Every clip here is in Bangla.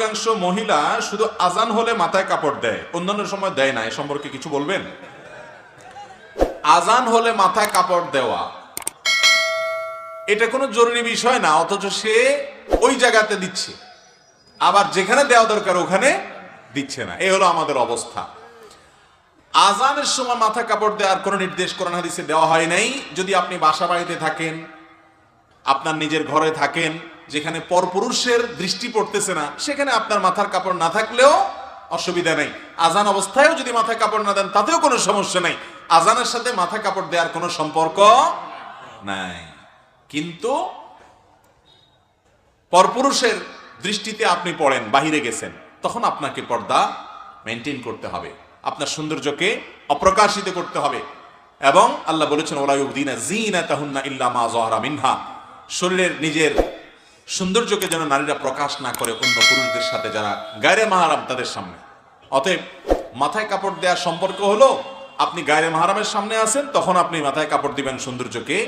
অধিকাংশ মহিলা শুধু আজান হলে মাথায় কাপড় দেয়, অন্যান্য সময় দেয় না, এ সম্পর্কে কিছু বলবেন? আজান হলে মাথায় কাপড় দেওয়া এটা কোনো জরুরি বিষয় না, অথচ সে ওই জায়গাতে দিচ্ছে, আবার যেখানে দেওয়া দরকার ওখানে দিচ্ছে না। এই হলো আমাদের অবস্থা। আজানের সময় মাথা কাপড় দেওয়ার কোনো নির্দেশ কোরআন হাদিসে দেওয়া হয় নাই। যদি আপনি বাসা বাড়িতে থাকেন, আপনার নিজের ঘরে থাকেন, যেখানে পরপুরুষের দৃষ্টি পড়তেছে না, সেখানে আপনার মাথার কাপড় না থাকলেও অসুবিধা নেই। আজান অবস্থায়ও যদি মাথায় কাপড় না দেন তাতেও কোনো সমস্যা নেই। আজানের সাথে মাথা কাপড় দেওয়ার কোনো সম্পর্ক নাই। কিন্তু পরপুরুষের দৃষ্টিতে আপনি পড়েন, বাহিরে গেছেন, তখন আপনাকে পর্দা মেনটেন করতে হবে, আপনার সৌন্দর্যকে অপ্রকাশিত করতে হবে। এবং আল্লাহ বলেছেন ওলা ইউবদিনা যিনাতাহুন্না ইল্লা মা যাহারা মিনহা, শরীরের নিজের সৌন্দর্যকে যেন নারীরা প্রকাশ না করে অন্য পুরুষদের সাথে যারা গায়রে মাহরাম তাদের সামনে। অতএব মাথায় কাপড় দেওয়ার সম্পর্ক হলো আপনি গায়রে মাহরামের সামনে আছেন, তখন আপনি মাথায় কাপড় দিবেন, সৌন্দর্যকে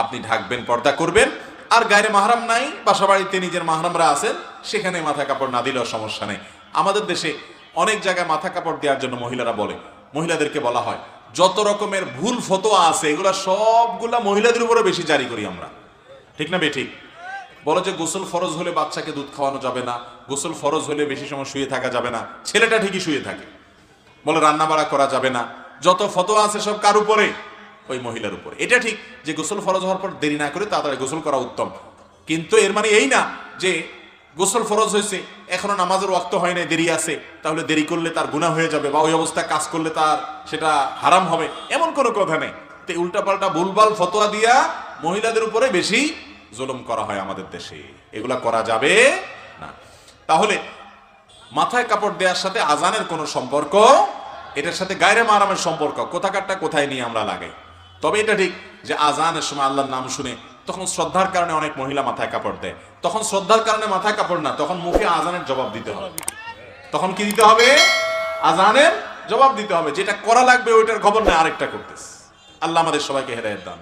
আপনি ঢাকবেন, পর্দা করবেন। আর গায়রে মাহরাম নাই, বাসা বাড়িতে নিজের মাহরামরা আছেন, সেখানে মাথা কাপড় না দিলেও সমস্যা নেই। আমাদের দেশে অনেক জায়গায় মাথা কাপড় দেওয়ার জন্য মহিলারা বলে, মহিলাদেরকে বলা হয় যত রকমের ভুল ফতোয়া আছে এগুলা সবগুলা মহিলাদের উপরে বেশি জারি করি আমরা, ঠিক না বেঠিক? বলে যে গোসল ফরজ হলে বাচ্চাকে দুধ খাওয়ানো যাবে না, গোসল ফরজ হলে বেশি সময় শুয়ে থাকা যাবে না, ছেলেটা ঠিকই শুয়ে থাকে। বলে রান্না বাড়া করা যাবে না, যত ফতোয়া আছে সব কার উপরে? ওই মহিলার উপরে। এটা ঠিক যে গোসল ফরজ হওয়ার পর দেরি না করে তাড়াতাড়ি গোসল করা উত্তম, কিন্তু এর মানে এই না যে গোসল ফরজ হয়েছে এখনো নামাজের ওয়াক্ত হয় না, দেরি আছে, তাহলে দেরি করলে তার গুনাহ হয়ে যাবে বা ওই অবস্থায় কাজ করলে তার সেটা হারাম হবে, এমন কোনো কথা নেই। তো উল্টাপাল্টা ভুলভাল ফতোয়া দিয়া মহিলাদের উপরে বেশি জুলুম করা হয় আমাদের দেশে, এগুলা করা যাবে না। তাহলে মাথায় কাপড় দেওয়ার সাথে আজানের কোনো সম্পর্ক, এটার সাথে গায়রে মাহরামের সম্পর্ক কোথাকারটা কোথায় নিয়ে আমরা লাগাই। তবে এটা ঠিক যে আজানের সময় আল্লাহর নাম শুনে তখন শ্রদ্ধার কারণে অনেক মহিলা মাথায় কাপড় দেয়, তখন শ্রদ্ধার কারণে মাথায় কাপড় না, তখন মুখে আজানের জবাব দিতে হবে। তখন কি দিতে হবে? আজানের জবাব দিতে হবে। যেটা করা লাগবে ওইটার খবর নেই, আরেকটা করতেছে। আল্লাহ আমাদের সবাইকে হেদায়েত দান।